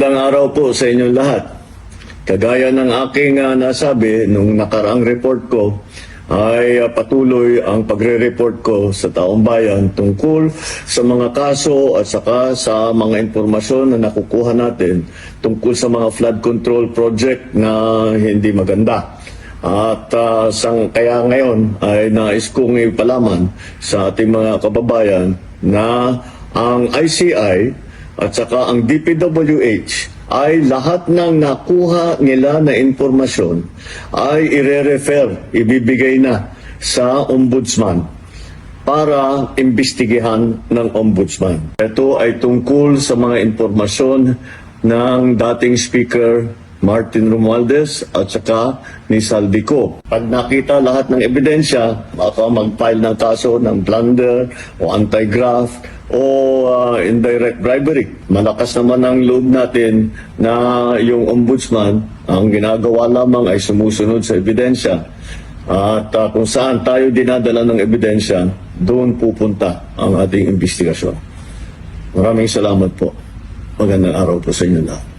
Magandang araw po sa inyong lahat. Kagaya ng aking nasabi nung nakaraang report ko, ay patuloy ang pagre-report ko sa taong bayan tungkol sa mga kaso at saka sa mga impormasyon na nakukuha natin tungkol sa mga flood control project na hindi maganda. At kaya ngayon ay nais kong ipalaman sa ating mga kababayan na ang ICI at saka ang DPWH ay lahat ng nakuha nila na impormasyon ay ire-refer, ibibigay na sa ombudsman para imbestigahan ng ombudsman. Ito ay tungkol sa mga impormasyon ng dating Speaker Martin Romualdez at saka ni Saldico. Pag nakita lahat ng ebidensya, baka mag-file ng kaso ng plunder o anti-graft o indirect bribery. Malakas naman ang loob natin na yung ombudsman, ang ginagawa lamang ay sumusunod sa ebidensya. At kung saan tayo dinadala ng ebidensya, doon pupunta ang ating investigasyon. Maraming salamat po. Magandang araw po sa inyo lahat.